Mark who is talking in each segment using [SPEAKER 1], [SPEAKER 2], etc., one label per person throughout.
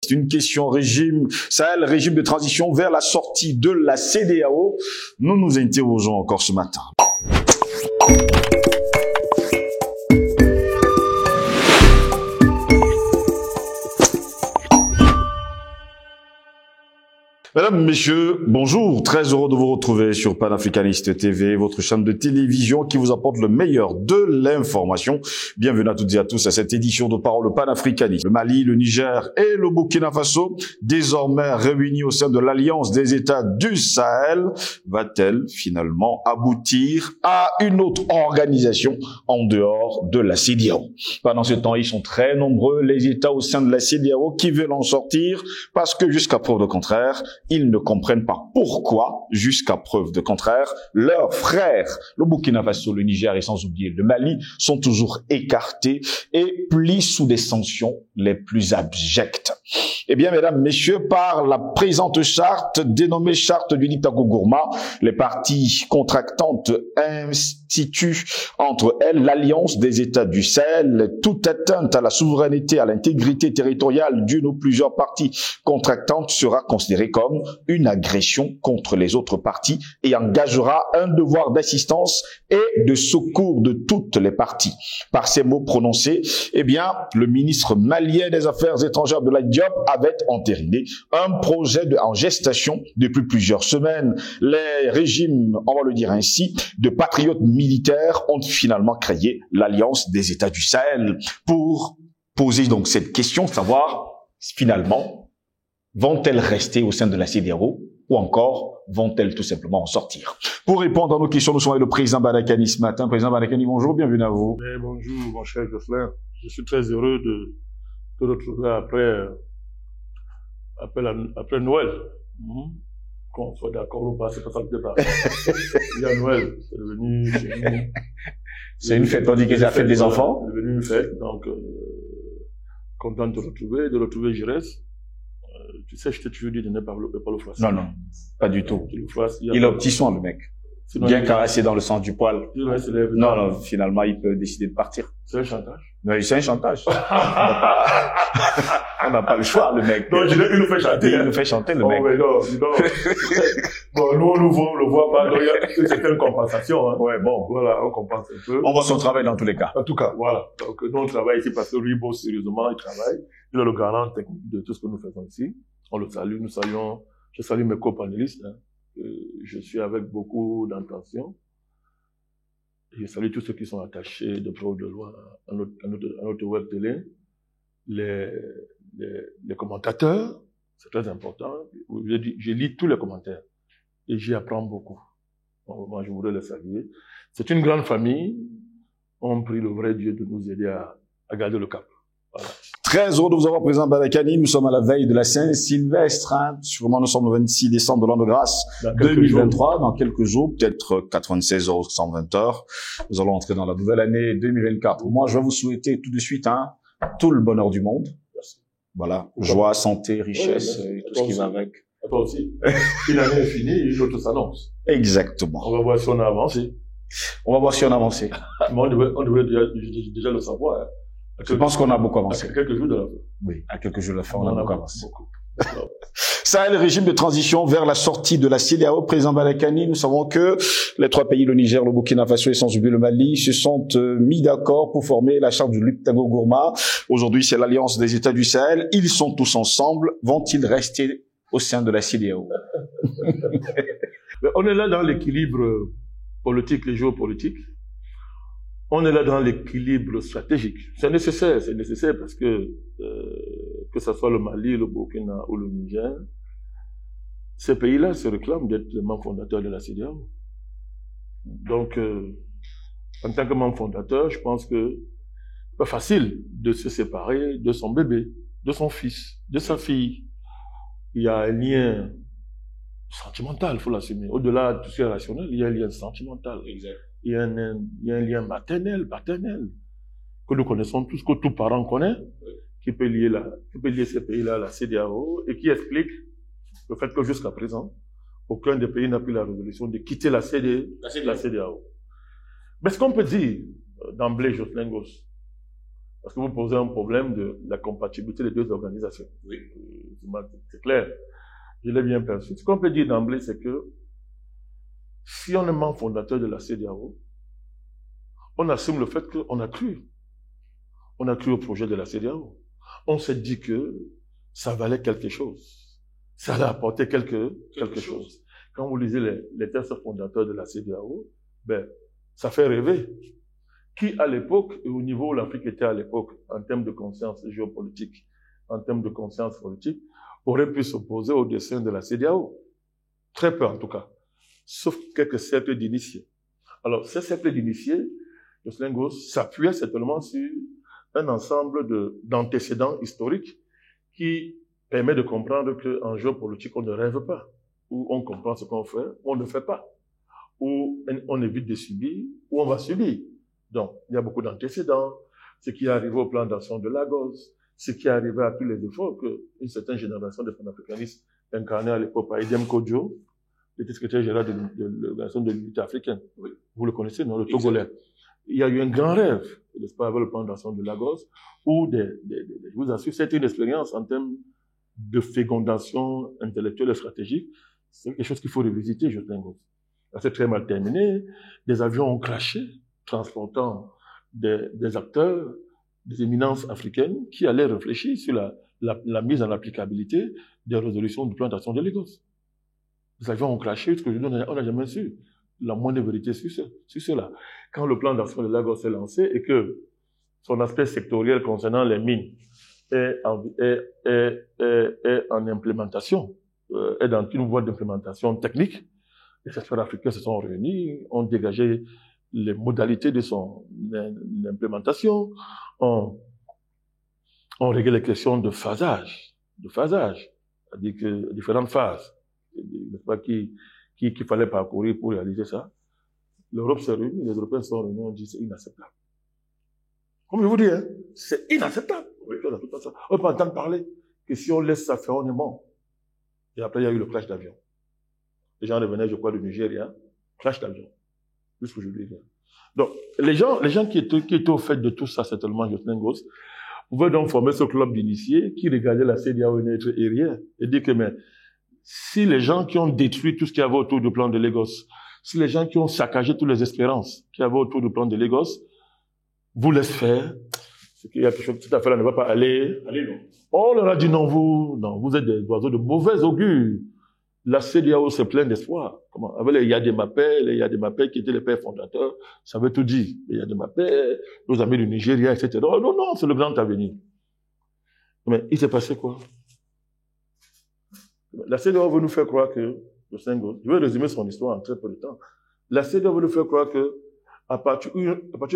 [SPEAKER 1] C'est une question régime Sahel, régime de transition vers la sortie de la CEDEAO. Nous nous interrogeons encore ce matin. Mesdames, Messieurs, bonjour. Très heureux de vous retrouver sur Panafricaniste TV, votre chaîne de télévision qui vous apporte le meilleur de l'information. Bienvenue à toutes et à tous à cette édition de Parole panafricaniste. Le Mali, le Niger et le Burkina Faso, désormais réunis au sein de l'Alliance des États du Sahel, va-t-elle finalement aboutir à une autre organisation en dehors de la CEDEAO? Pendant ce temps, ils sont très nombreux, les États au sein de la CEDEAO, qui veulent en sortir parce que jusqu'à preuve de contraire, ils ne comprennent pas pourquoi, jusqu'à preuve de contraire, leurs frères, le Burkina Faso, le Niger et sans oublier le Mali, sont toujours écartés et pliés sous des sanctions les plus abjectes. Eh bien, mesdames, messieurs, par la présente charte, dénommée charte du Liptako Gourma, les parties contractantes instituent entre elles l'alliance des États du Sahel. Toute atteinte à la souveraineté, à l'intégrité territoriale d'une ou plusieurs parties contractantes sera considérée comme une agression contre les autres parties et engagera un devoir d'assistance et de secours de toutes les parties. Par ces mots prononcés, eh bien, le ministre malien des Affaires étrangères de la Diop avait entériné un projet en gestation depuis plusieurs semaines. Les régimes, on va le dire ainsi, de patriotes militaires ont finalement créé l'Alliance des États du Sahel pour poser donc cette question, savoir finalement, vont-elles rester au sein de la CEDEAO ou encore vont-elles tout simplement en sortir? Pour répondre à nos questions, nous sommes avec le président Badakani ce matin. Président Badakani, bonjour, bienvenue à vous.
[SPEAKER 2] Bonjour, mon cher Jocelyn. Je suis très heureux de te retrouver après Noël. Qu'on soit d'accord ou pas, c'est pas ça le débat. Il y a Noël, c'est devenu chez nous.
[SPEAKER 1] C'est une fête, on dit que c'est la fête des enfants.
[SPEAKER 2] C'est devenu une fête, donc content de te retrouver Giresse. Tu sais, je t'ai toujours dit de ne pas le froisser.
[SPEAKER 1] Non, pas du tout. Il a un petit soin, le mec.
[SPEAKER 2] Sinon,
[SPEAKER 1] bien caressé dans le sens du poil.
[SPEAKER 2] Non,
[SPEAKER 1] finalement, il peut décider de partir.
[SPEAKER 2] C'est un chantage.
[SPEAKER 1] Oui, c'est un chantage. On n'a pas le choix, le mec.
[SPEAKER 2] Non, il nous fait chanter.
[SPEAKER 1] Il nous fait chanter, le mec.
[SPEAKER 2] Mais non. Bon, nous, on le voit pas. Donc, c'est une compensation. Hein.
[SPEAKER 1] Ouais, bon.
[SPEAKER 2] Voilà, on compense un peu.
[SPEAKER 1] On voit son travail dans tous les cas.
[SPEAKER 2] En tout cas, voilà. Donc, nous, on travaille ici parce que lui, bon, sérieusement, il travaille. Il est le garant technique de tout ce que nous faisons ici. On le salue, je salue mes copanélistes, hein. Je suis avec beaucoup d'intention. Je salue tous ceux qui sont attachés de près ou de loin à notre web télé. Les commentateurs, c'est très important. Je lis tous les commentaires et j'y apprends beaucoup. Moi, je voudrais les saluer. C'est une grande famille. On prie le vrai Dieu de nous aider à garder le cap. Voilà.
[SPEAKER 1] Très heureux de vous avoir présent, Badakani. Nous sommes à la veille de la Saint-Sylvestre. Sûrement, nous sommes le 26 décembre de l'an de grâce 2023. Dans quelques jours, peut-être 96 heures, 120 heures. Nous allons entrer dans la nouvelle année 2024. Moi, je vais vous souhaiter tout de suite tout le bonheur du monde. Voilà, joie, santé, richesse, et tout ce qui va avec.
[SPEAKER 2] À toi aussi. Une année est finie, une autre s'annonce.
[SPEAKER 1] Exactement.
[SPEAKER 2] On va voir si on a avancé.
[SPEAKER 1] On va voir si on a avancé.
[SPEAKER 2] Mais on devrait déjà le savoir. Hein.
[SPEAKER 1] Je pense qu'on a beaucoup avancé.
[SPEAKER 2] À quelques jours de la fin.
[SPEAKER 1] Oui, à quelques jours de la fin, on a beaucoup avancé.
[SPEAKER 2] Beaucoup.
[SPEAKER 1] Ça est le régime de transition vers la sortie de la CEDEAO. Président Badakani, nous savons que les trois pays, le Niger, le Burkina Faso et sans oublier le Mali, se sont mis d'accord pour former la charte du Liptako Gourma. Aujourd'hui, c'est l'Alliance des États du Sahel. Ils sont tous ensemble. Vont-ils rester au sein de la CEDEAO?
[SPEAKER 2] On est là dans l'équilibre politique et géopolitique. On est là dans l'équilibre stratégique. C'est nécessaire parce que ce soit le Mali, le Burkina ou le Niger, ces pays-là se réclament d'être les membres fondateurs de la CEDEAO. Donc, en tant que membre fondateur, je pense que c'est pas facile de se séparer de son bébé, de son fils, de sa fille. Il y a un lien sentimental, il faut l'assumer. Au-delà de tout ce qui est rationnel, il y a un lien sentimental.
[SPEAKER 1] Exact.
[SPEAKER 2] Il y a un lien paternel, que nous connaissons tous, que tout parent connaît, qui peut lier ces pays-là à la CEDEAO et qui explique le fait que jusqu'à présent, aucun des pays n'a pris la résolution de quitter la CEDEAO. Mais ce qu'on peut dire d'emblée, Jocelyn Goss, parce que vous posez un problème de la compatibilité des deux organisations.
[SPEAKER 1] Oui.
[SPEAKER 2] c'est clair. Je l'ai bien perçu. Ce qu'on peut dire d'emblée, c'est que si on est membre fondateur de la CEDEAO, on assume le fait qu'on a cru. On a cru au projet de la CEDEAO. On s'est dit que ça valait quelque chose. Ça allait apporter quelque chose. Quand vous lisez les textes fondateurs de la CEDEAO, ben, ça fait rêver. Qui, à l'époque, et au niveau où l'Afrique était à l'époque, en termes de conscience géopolitique, en termes de conscience politique, aurait pu s'opposer au dessein de la CEDEAO. Très peu, en tout cas. Sauf quelques cercles d'initiés. Alors, ces cercles d'initiés, Jocelyn Gosse s'appuyait certainement sur un ensemble d'antécédents historiques qui permet de comprendre qu'en géopolitique, on ne rêve pas, ou on comprend ce qu'on fait, ou on ne fait pas, ou on évite de subir, ou on va subir. Donc, il y a beaucoup d'antécédents, ce qui est arrivé au plan d'action de Lagos, ce qui est arrivé à tous les efforts qu'une certaine génération de panafricanistes incarnés à l'époque par Edem Kodjo, le secrétaire général de l'Organisation de l'Unité africaine. Oui. Vous le connaissez, non? Le Togolais. Il y a eu un grand rêve, n'est-ce pas, avec le plan d'action de Lagos, où je vous assure, c'était une expérience en termes de fécondation intellectuelle et stratégique. C'est quelque chose qu'il faut revisiter, je pense. Ça s'est très mal terminé. Des avions ont crashé, transportant des acteurs, des éminences africaines qui allaient réfléchir sur la mise en applicabilité des résolutions du plan d'action de Lagos. Les avions ont crashé, ce que je dis, on n'a jamais su la moindre vérité sur cela. Quand le plan d'action de Lagos est lancé et que son aspect sectoriel concernant les mines est en implémentation, est dans une voie d'implémentation technique, les experts africains se sont réunis, ont dégagé les modalités de son implémentation, ont réglé les questions de phasage, c'est-à-dire que différentes phases, n'est-ce pas, qu'il fallait parcourir pour réaliser ça. L'Europe s'est réunie, les Européens sont réunis, on dit c'est inacceptable. Comme je vous dis, hein, c'est inacceptable. Oui. On peut entendre parler que si on laisse ça faire, on est mort. Et après, il y a eu le crash d'avion. Les gens revenaient, je crois, du Nigeria, crash d'avion. Juste que je lui dis. Donc, les gens qui étaient au fait de tout ça, c'est tellement Jocelyn Gosse, pouvaient donc former ce club d'initiés qui regardaient la CEDEAO et rien, et dire que, mais, si les gens qui ont détruit tout ce qu'il y avait autour du plan de Lagos, si les gens qui ont saccagé toutes les espérances qu'il y avait autour du plan de Lagos, vous laissent faire, c'est qu'il y a quelque chose tout à fait là ne va pas aller. Allez, non. On leur a dit non, vous êtes des oiseaux de mauvais augure. La CEDEAO c'est plein d'espoir. Comment? Avec les Yademapé qui étaient les pères fondateurs, ça veut tout dire. Les Yademapé, nos amis du Nigeria, etc. Non, c'est le grand avenir. Mais il s'est passé quoi? La CEDEAO veut nous faire croire que, je vais résumer son histoire en très peu de temps. La CEDEAO veut nous faire croire que, à partir du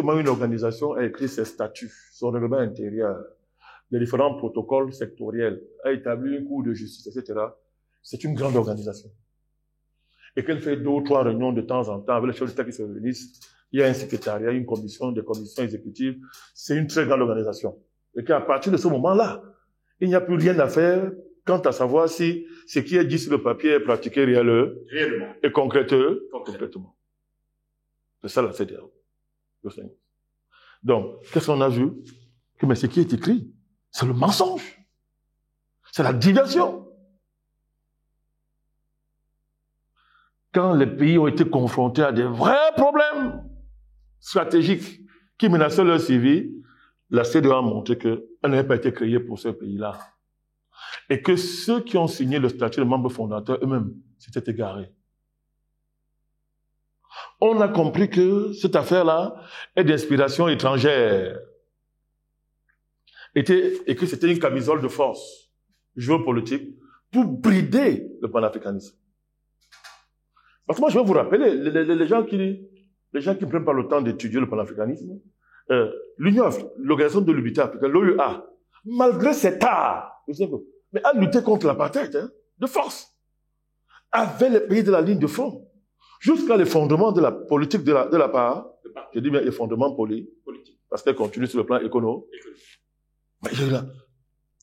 [SPEAKER 2] moment où une organisation a écrit ses statuts, son règlement intérieur, les différents protocoles sectoriels, a établi une cour de justice, etc., c'est une grande organisation. Et qu'elle fait 2 ou 3 réunions de temps en temps avec les chefs d'État qui se réunissent, il y a un secrétariat, une commission, des commissions exécutives, c'est une très grande organisation. Et qu'à partir de ce moment-là, il n'y a plus rien à faire quant à savoir si ce qui est dit sur le papier est pratiqué réellement et concrètement. C'est ça la CEDEAO. Donc, qu'est-ce qu'on a vu? Que mais ce qui est écrit, c'est le mensonge. C'est la diversion. Quand les pays ont été confrontés à des vrais problèmes stratégiques qui menaçaient leur survie, la CEDEAO a montré qu'elle n'avait pas été créée pour ce pays-là. Et que ceux qui ont signé le statut de membre fondateur eux-mêmes s'étaient égarés. On a compris que cette affaire-là est d'inspiration étrangère. Et que c'était une camisole de force géopolitique pour brider le panafricanisme. Parce que moi, je vais vous rappeler, les gens qui ne prennent pas le temps d'étudier le panafricanisme, l'Organisation de l'Unité africaine, l'OUA, malgré cet art, mais a lutté contre l'apartheid, de force, avec les pays de la ligne de front, jusqu'à l'effondrement de la politique de la part, je dis bien effondrement politique, parce qu'elle continue sur le plan économique. Mais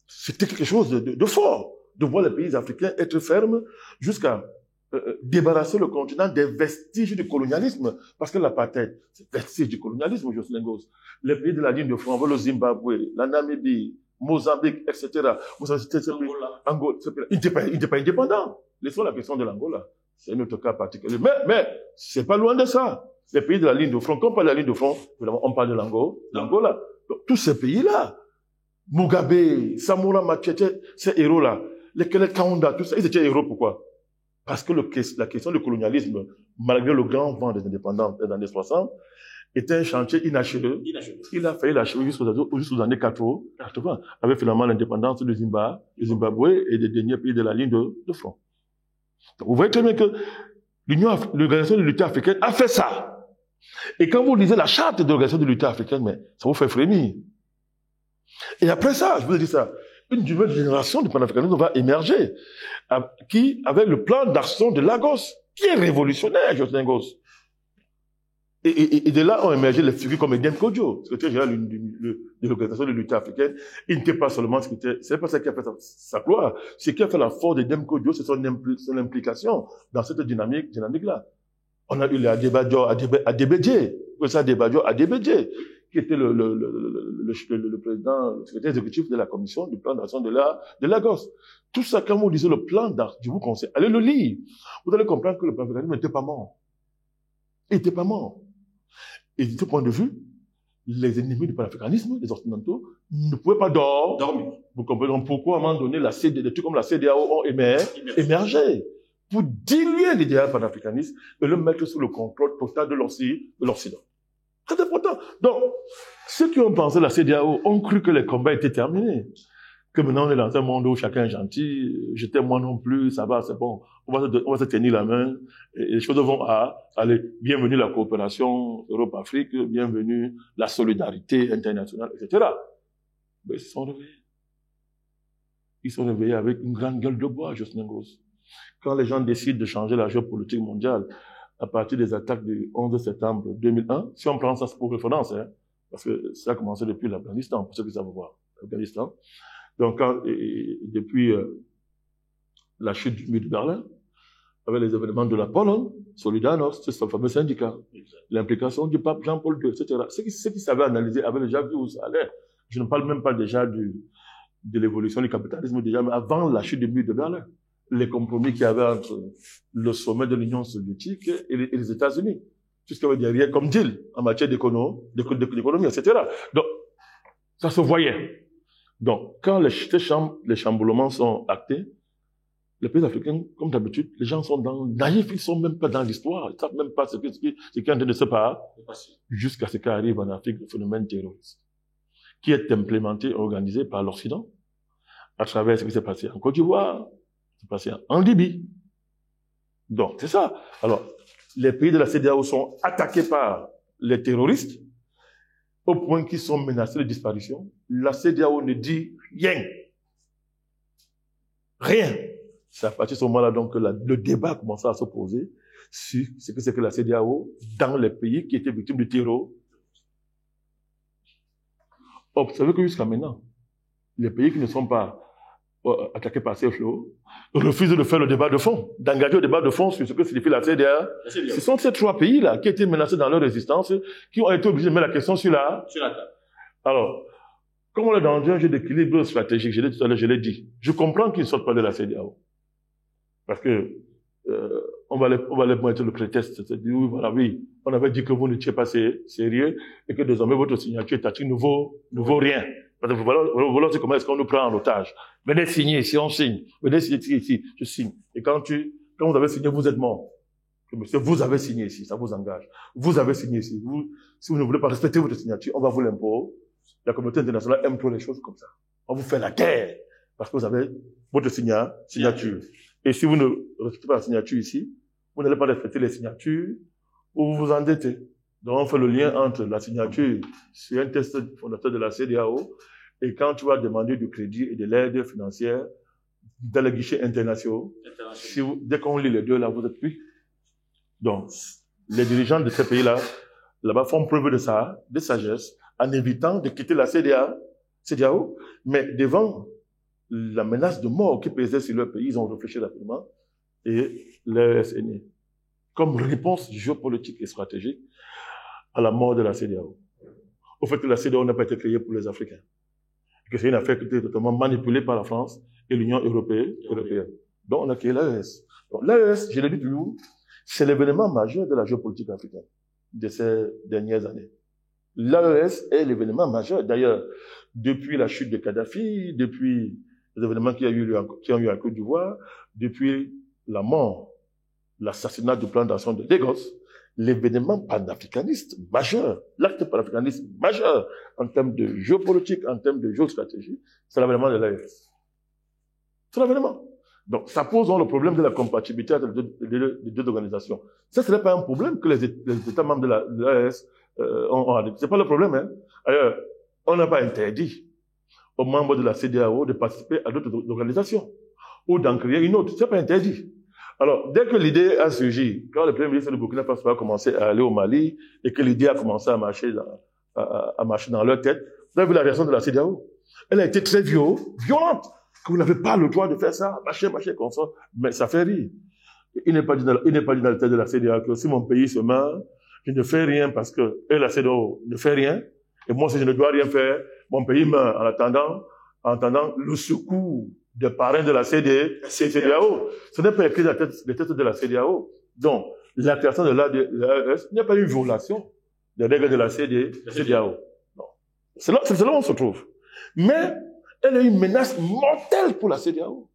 [SPEAKER 2] c'était quelque chose de fort, de voir les pays africains être fermes jusqu'à débarrasser le continent des vestiges du colonialisme, parce que l'apartheid, c'est vestige du colonialisme, Jocelyn Gosse. Les pays de la ligne de front, le Zimbabwe, la Namibie, Mozambique, etc. Angola, ils n'étaient pas indépendants. Laissons la question de l'Angola. C'est un autre cas particulier. Mais c'est pas loin de ça. Les pays de la ligne de front, quand on parle de la ligne de front, on parle de l'Angola. Donc, tous ces pays-là, Mugabe, Samora Machete, ces héros-là, les Kenneth Kaunda, tout ça, ils étaient héros pourquoi? Parce que la question du colonialisme, malgré le grand vent des indépendants des années 60, était un chantier inachevé. Il a failli l'achever jusqu'aux années 80, avec finalement l'indépendance du Zimbabwe et des derniers pays de la ligne de front. Donc, vous voyez très bien que l'Organisation de l'Unité africaine a fait ça. Et quand vous lisez la charte de l'Organisation de l'Unité africaine, mais ça vous fait frémir. Et après ça, je vous ai dit ça, une nouvelle génération de panafricanisme va émerger, qui avait le plan d'action de Lagos, qui est révolutionnaire, Joseph Lagos. Et de là ont émergé les figures comme Edem Kodjo, secrétaire général de l'Organisation de l'Unité africaine. Il n'était pas seulement c'est pas ça qui a fait sa gloire. Ce qui a fait la force d'Edem Kodjo, c'est son implication dans cette dynamique-là. On a eu les Adebedje, qui était le président, le secrétaire exécutif de la commission du plan d'action de Lagos. Tout ça, quand vous lisez le plan d'action, je vous conseille, allez le lire. Vous allez comprendre que le panafricanisme n'était pas mort. Il n'était pas mort. Et de ce point de vue, les ennemis du panafricanisme, les occidentaux, ne pouvaient pas dormir. Vous comprenez pourquoi, à un moment donné, des trucs comme la CEDEAO ont émergé pour diluer l'idéal panafricaniste et le mettre sous le contrôle total de l'Occident. Très important. Donc, ceux qui ont pensé la CEDEAO ont cru que les combats étaient terminés. Que maintenant on est dans un monde où chacun est gentil, je t'aime moi non plus, ça va, c'est bon, on va se tenir la main, et les choses vont aller. Bienvenue la coopération Europe-Afrique, bienvenue la solidarité internationale, etc. Mais ils se sont réveillés. Ils sont réveillés avec une grande gueule de bois, Joseph Ngos. Quand les gens décident de changer la géopolitique mondiale à partir des attaques du 11 septembre 2001, si on prend ça pour référence, parce que ça a commencé depuis l'Afghanistan, pour ceux qui savent voir, l'Afghanistan. Donc, depuis la chute du mur de Berlin, avec les événements de la Pologne, Solidarność, c'est ce fameux syndicat, l'implication du pape Jean-Paul II, etc. Ceux qui savaient analyser avaient déjà vu où ça allait. Je ne parle même pas déjà de l'évolution du capitalisme, déjà, mais avant la chute du mur de Berlin, les compromis qu'il y avait entre le sommet de l'Union soviétique et les États-Unis. Tout ce qu'il y avait derrière comme deal en matière d'économie, etc. Donc, ça se voyait. Donc, quand les chamboulements sont actés, les pays africains, comme d'habitude, les gens sont naïfs, ils sont même pas dans l'histoire, ils savent même pas ce qui est en train de se passer, jusqu'à ce qu'arrive en Afrique le phénomène terroriste, qui est implémenté, organisé par l'Occident, à travers ce qui s'est passé en Côte d'Ivoire, ce qui s'est passé en Libye. Donc, c'est ça. Alors, les pays de la CEDEAO sont attaqués par les terroristes, au point qu'ils sont menacés de disparition. La CEDEAO ne dit rien. Rien. C'est à partir de ce moment-là donc que le débat a commencé à se poser sur ce que c'est que la CEDEAO dans les pays qui étaient victimes du terror. Observez que jusqu'à maintenant, les pays qui ne sont pas attaqués par ces flots refusent de faire le débat de fond, d'engager le débat de fond sur ce que signifie la CEDEAO. Ce sont ces trois pays-là qui étaient menacés dans leur résistance, qui ont été obligés de mettre la question sur la table. Alors, comme on est dans un jeu d'équilibre stratégique, je l'ai dit tout à l'heure, je l'ai dit, je comprends qu'ils ne sortent pas de la CEDEAO. Parce que on va les mettre le prétexte, c'est-à-dire, oui, on avait dit que vous n'étiez pas sérieux et que désormais votre signature étatique ne vaut rien. Parce que voilà comment est-ce qu'on nous prend en otage. Venez signer ici, on signe. Venez signer ici, je signe. Et quand vous avez signé, vous êtes mort. Monsieur, vous avez signé ici, ça vous engage. Vous avez signé ici. Si vous ne voulez pas respecter votre signature, on va vous l'imposer. La communauté internationale aime trop les choses comme ça. On vous fait la guerre parce que vous avez votre signature. Et si vous ne respectez pas la signature ici, vous n'allez pas respecter les signatures ou vous vous endettez. Donc, on fait le lien entre la signature sur un test fondateur de la CEDEAO et quand tu vas demander du crédit et de l'aide financière dans les guichets internationaux. Dès qu'on lit les deux, là, vous êtes pris. Donc, les dirigeants de ces pays-là, là-bas, font preuve de sagesse en évitant de quitter la CEDEAO, mais devant la menace de mort qui pesait sur leur pays, ils ont réfléchi rapidement et l'ES est né. Comme réponse géopolitique et stratégique à la mort de la CEDEAO. Au fait que la CEDEAO n'a pas été créée pour les Africains. que c'est une affaire qui était totalement manipulée par la France et l'Union européenne. Donc, on a créé l'AES. Donc, l'AES, je l'ai dit toujours, c'est l'événement majeur de la géopolitique africaine de ces dernières années. L'AES est l'événement majeur. D'ailleurs, depuis la chute de Kadhafi, depuis les événements qui ont eu lieu en Côte d'Ivoire, depuis la mort, l'assassinat du plan d'action de Lagos, l'événement panafricaniste majeur, l'acte panafricaniste majeur en termes de géopolitique, en termes de géostratégie, c'est l'événement de l'AES. C'est l'événement. Donc, ça pose le problème de la compatibilité entre les deux organisations. Ça, ce n'est pas un problème que les États membres de l'AES ont. C'est pas le problème, hein. Ailleurs, on n'a pas interdit aux membres de la CEDEAO de participer à d'autres organisations ou d'en créer une autre. C'est pas interdit. Alors, dès que l'idée a surgi, quand le Premier ministre de Burkina Faso a commencé à aller au Mali et que l'idée a commencé à marcher dans leur tête, vous avez vu la réaction de la CEDEAO. Elle a été très violente. Que vous n'avez pas le droit de faire ça, machin, comme ça. Mais ça fait rire. Il n'est pas dit dans la tête de la CEDEAO que si mon pays se meurt, je ne fais rien parce que la CEDEAO ne fait rien. Et moi, si je ne dois rien faire, mon pays meurt en attendant le secours des parrains de la CEDEAO. Ce n'est pas écrit dans les têtes de la CEDEAO. Donc, la création de l'AES n'est pas une violation des règles de la CEDEAO. C'est là où on se trouve. Mais, elle est une menace mortelle pour la CEDEAO.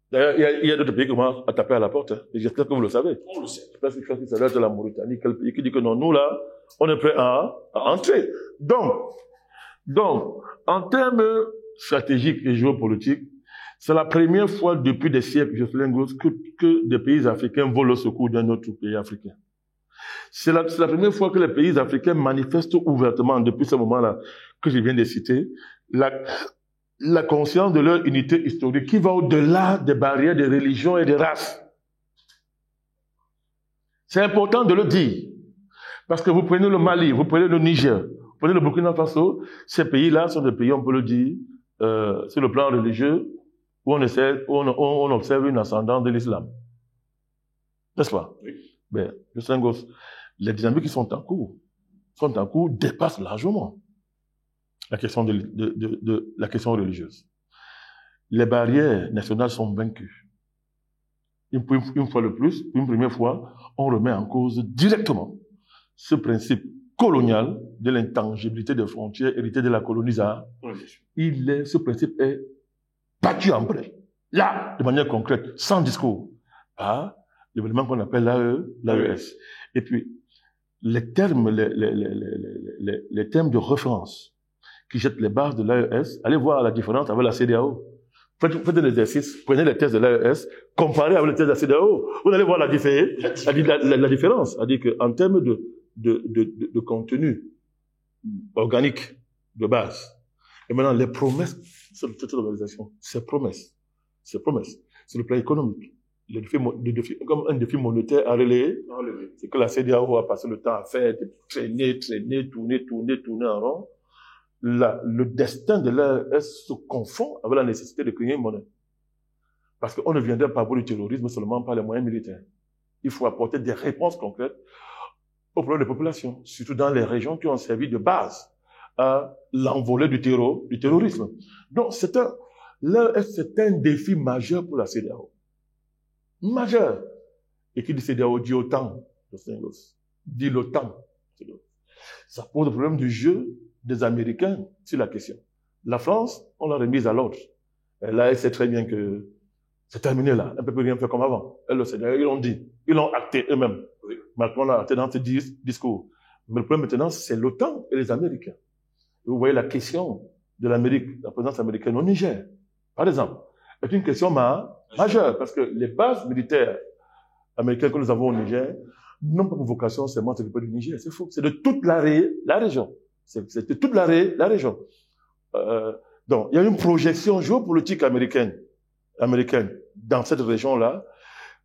[SPEAKER 2] D'ailleurs, il y a d'autres pays qui commencent à taper à la porte. Hein. Et j'espère que vous le savez.
[SPEAKER 3] On le sait.
[SPEAKER 2] Je pense que ça doit être la Mauritanie, quel pays qui dit que non, nous là, on est prêt à entrer. Donc, en termes stratégiques et géopolitiques, c'est la première fois depuis des siècles, Jocelyn Gosse, que des pays africains volent au secours d'un autre pays africain. C'est la première fois que les pays africains manifestent ouvertement, depuis ce moment-là que je viens de citer, la conscience de leur unité historique qui va au-delà des barrières de religion et de race. C'est important de le dire. Parce que vous prenez le Mali, vous prenez le Niger, vous prenez le Burkina Faso, ces pays-là sont des pays, on peut le dire, sur le plan religieux, où on observe une ascendance de l'islam. N'est-ce pas?
[SPEAKER 3] Oui.
[SPEAKER 2] Ben, Jocelyn Gosse, les dynamiques qui sont en cours dépassent largement la question la question religieuse. Les barrières nationales sont vaincues. Une fois de plus, une première fois, on remet en cause directement ce principe colonial de l'intangibilité des frontières héritées de la colonisation. Ce principe est battu en brèche. Là, de manière concrète, sans discours, par l'événement qu'on appelle l'AES. Et puis, les termes de référence qui jettent les bases de l'AES, allez voir la différence avec la CEDEAO. Faites un exercice, prenez les tests de l'AES, comparez avec les tests de la CEDEAO, vous allez voir la différence. C'est-à-dire qu'en termes de contenu organique, de base, et maintenant les promesses sur cette organisation, ces promesses, sur le plan économique, comme un défi monétaire à relayer, c'est que la CEDEAO a passé le temps à faire, traîner, tourner en rond. Le destin de l'AES se confond avec la nécessité de créer une monnaie. Parce qu'on ne viendrait pas pour le terrorisme seulement par les moyens militaires. Il faut apporter des réponses concrètes aux problèmes des populations, surtout dans les régions qui ont servi de base à l'envolée du terrorisme. Donc, l'AES, c'est un défi majeur pour la CEDEAO. Majeur. Et qui dit CEDEAO dit OTAN, dit l'OTAN. Ça pose le problème du jeu des Américains sur la question. La France, on l'a remise à l'ordre. Là, elle sait très bien que c'est terminé là. Elle ne peut plus rien faire comme avant. Elle le sait. Ils l'ont dit. Ils l'ont acté eux-mêmes. Oui. Macron l'a acté dans ses discours. Mais le problème maintenant, c'est l'OTAN et les Américains. Et vous voyez la question de l'Amérique, la présence américaine au Niger, par exemple, est une question majeure. Parce que les bases militaires américaines que nous avons au Niger n'ont pas pour vocation seulement de s'occuper du Niger. C'est faux. C'est de toute la région. C'est de toute la région. Donc, il y a une projection géopolitique américaine dans cette région-là,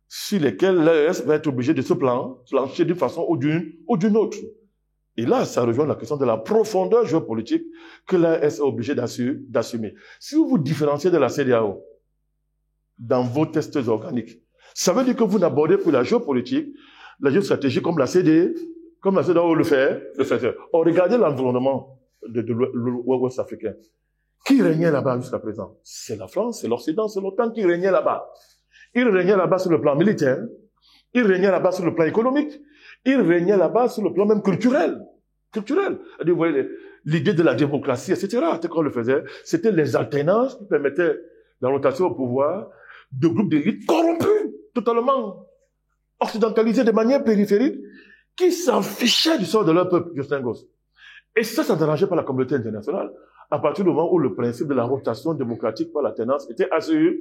[SPEAKER 2] sur lesquelles l'AES va être obligé de se plancher d'une façon ou d'une autre. Et là, ça rejoint la question de la profondeur géopolitique que l'AES est obligé d'assumer. Si vous vous différenciez de la CEDEAO dans vos tests organiques, ça veut dire que vous n'abordez plus la géopolitique, la géostratégie comme la CEDEAO le fait. Regardez l'environnement de l'Ouest africain. Qui régnait là-bas jusqu'à présent? C'est la France, c'est l'Occident, c'est l'OTAN qui régnait là-bas. Il régnait là-bas sur le plan militaire, il régnait là-bas sur le plan économique, il régnait là-bas sur le plan même culturel. Vous voyez, l'idée de la démocratie, etc., c'est qu'on le faisait, c'était les alternances qui permettaient la rotation au pouvoir de groupes d'élites corrompus, totalement occidentalisés de manière périphérique, qui s'en fichaient du sort de leur peuple, Justin-Gos. Et ça ne dérangeait pas la communauté internationale, à partir du moment où le principe de la rotation démocratique par l'alternance était assuré.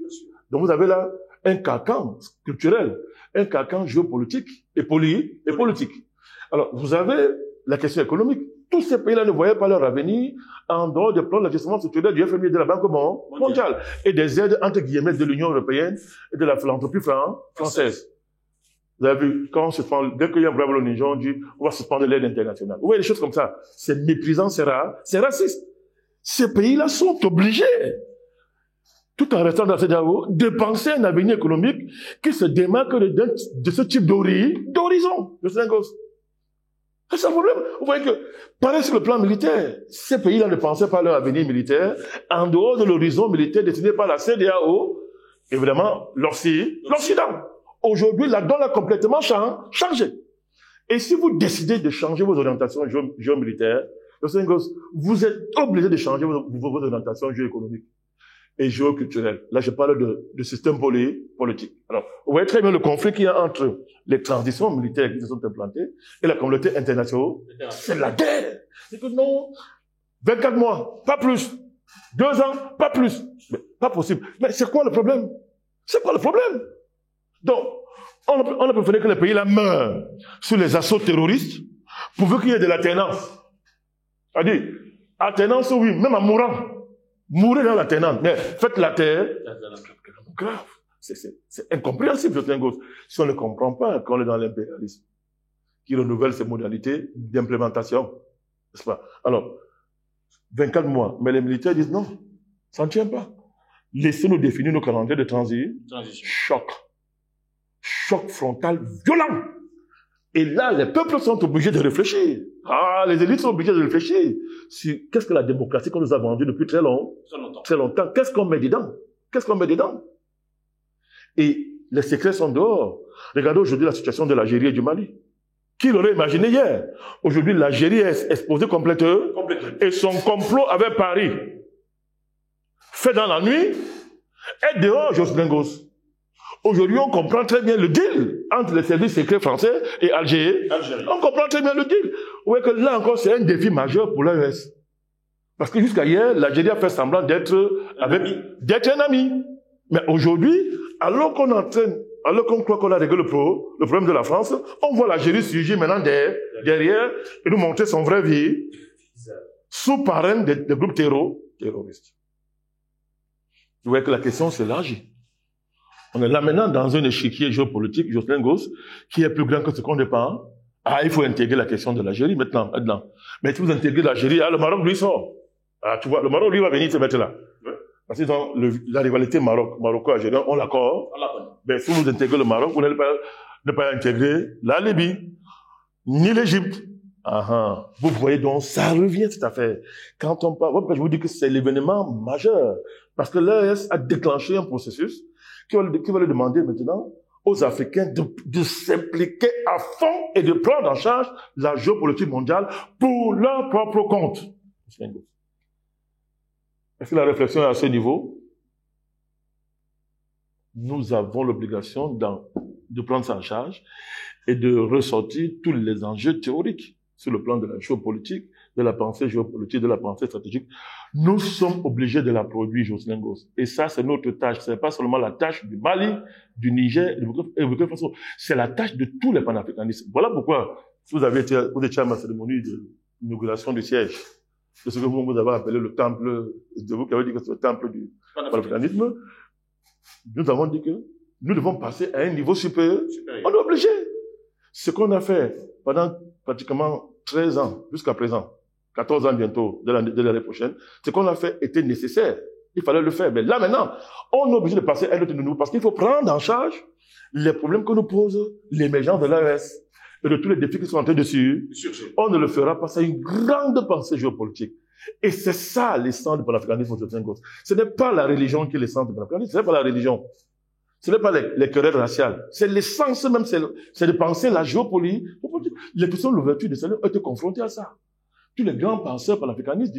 [SPEAKER 2] Donc vous avez là un carcan culturel, un carcan géopolitique et politique. Alors, vous avez la question économique. Tous ces pays-là ne voyaient pas leur avenir en dehors des plans d'ajustement structurel du FMI et de la Banque mondiale et des aides, entre guillemets, de l'Union européenne et de la philanthropie française. Vous avez vu, dès qu'il y a un problème au Niger, on dit, on va suspendre l'aide internationale. Vous voyez des choses comme ça. C'est méprisant, c'est raciste. Ces pays-là sont obligés, tout en restant dans ce dialogue, de penser un avenir économique qui se démarque de ce type d'horizon, de Saint-Gos. C'est un problème. Vous voyez que, pareil sur le plan militaire, ces pays-là ne pensaient pas à leur avenir militaire en dehors de l'horizon militaire dessiné par la CEDEAO, évidemment, l'Occident. Aujourd'hui, la donne a complètement changé. Et si vous décidez de changer vos orientations géomilitaires, vous êtes obligé de changer vos orientations géoéconomiques et géoculturelles. Là, je parle de système politique. Alors, vous voyez très bien le conflit qu'il y a entre les transitions militaires qui se sont implantées et la communauté internationale. C'est la guerre. C'est que non, 24 mois, pas plus. 2 ans, pas plus. Mais, pas possible. Mais c'est quoi le problème? C'est quoi le problème? Donc, on a préféré que les pays là meurent sous les assauts terroristes pourvu qu'il y ait de l'alternance. C'est-à-dire, alternance, oui, même en mourant. Mourez dans l'alternance. Mais faites la terre. C'est grave. C'est incompréhensible, Justin-Gos. Si on ne comprend pas qu'on est dans l'impérialisme, qui renouvelle ses modalités d'implémentation. N'est-ce pas? Alors, 24 mois. Mais les militaires disent non, ça ne tient pas. Laissez-nous définir nos calendriers de transition. Choc frontal violent. Et là, les peuples sont obligés de réfléchir. Les élites sont obligées de réfléchir sur qu'est-ce que la démocratie qu'on nous a vendue depuis très longtemps. Qu'est-ce qu'on met dedans? Et les secrets sont dehors. Regardez aujourd'hui la situation de l'Algérie et du Mali. Qui l'aurait imaginé hier? Aujourd'hui, l'Algérie est exposée complètement. Et son complot avec Paris, fait dans la nuit, est dehors, Justin-Gos. Aujourd'hui, on comprend très bien le deal entre les services secrets français et Algérie. On comprend très bien le deal. Vous voyez que là encore, c'est un défi majeur pour l'AES. Parce que jusqu'à hier, l'Algérie a fait semblant d'être un ami. Mais aujourd'hui, alors qu'on croit qu'on a réglé le problème de la France, on voit l'Algérie surgir maintenant derrière et nous montrer son vrai vie sous parrain des groupes terroristes. Vous voyez que la question s'élargit. On est là maintenant dans un échiquier géopolitique, Justin-Gos, qui est plus grand que ce qu'on pense. Il faut intégrer la question de l'Algérie maintenant. Mais si vous intégrez l'Algérie, le Maroc, lui, sort. Tu vois, le Maroc, lui, va venir se mettre là. Parce que dans la rivalité maroco-algérienne, on l'accorde. Mais si vous intégrez le Maroc, vous n'allez pas intégrer la Libye, ni l'Égypte. Vous voyez donc, ça revient cette affaire. Quand on parle, je vous dis que c'est l'événement majeur. Parce que l'AES a déclenché un processus qui va lui demander maintenant aux Africains de s'impliquer à fond et de prendre en charge la géopolitique mondiale pour leur propre compte. Est-ce que la réflexion est à ce niveau? Nous avons l'obligation de prendre ça en charge et de ressortir tous les enjeux théoriques sur le plan de la géopolitique, de la pensée géopolitique, de la pensée stratégique. Nous sommes obligés de la produire, Justin-Gos. Et ça, c'est notre tâche. Ce n'est pas seulement la tâche du Mali, du Niger et de Burkina Faso. C'est la tâche de tous les panafricanistes. Voilà pourquoi, si vous étiez à ma cérémonie d'inauguration du siège, de ce que vous avez appelé le temple, de vous qui avez dit que c'est le temple du panafricanisme, nous avons dit que nous devons passer à un niveau supérieur. On est obligé. Ce qu'on a fait pendant pratiquement 13 ans, jusqu'à présent, 14 ans bientôt, de l'année prochaine, ce qu'on a fait était nécessaire. Il fallait le faire. Mais là, maintenant, on est obligé de passer à un autre niveau parce qu'il faut prendre en charge les problèmes que nous pose l'émergence de l'AES et de tous les défis qui sont en train de surgir. On ne le fera pas. C'est une grande pensée géopolitique. Et c'est ça l'essence du panafricanisme au sein gauche. Ce n'est pas la religion qui est l'essence du panafricanisme, ce n'est pas la religion. Ce n'est pas les querelles raciales. C'est l'essence même, c'est de penser la géopolitique. Les questions de l'ouverture de cerveau ont été confrontées à ça. Tous les grands penseurs panafricanistes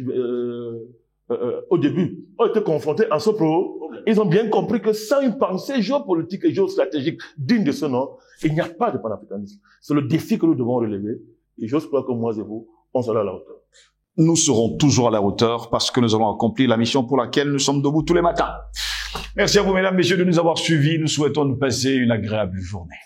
[SPEAKER 2] au début ont été confrontés à ce problème. Ils ont bien compris que sans une pensée géopolitique et géostratégique digne de ce nom, il n'y a pas de panafricanisme. C'est le défi que nous devons relever. Et j'ose croire que moi et vous, on sera à la hauteur.
[SPEAKER 1] Nous serons toujours à la hauteur parce que nous allons accomplir la mission pour laquelle nous sommes debout tous les matins. Merci à vous, mesdames, messieurs, de nous avoir suivis. Nous souhaitons nous passer une agréable journée.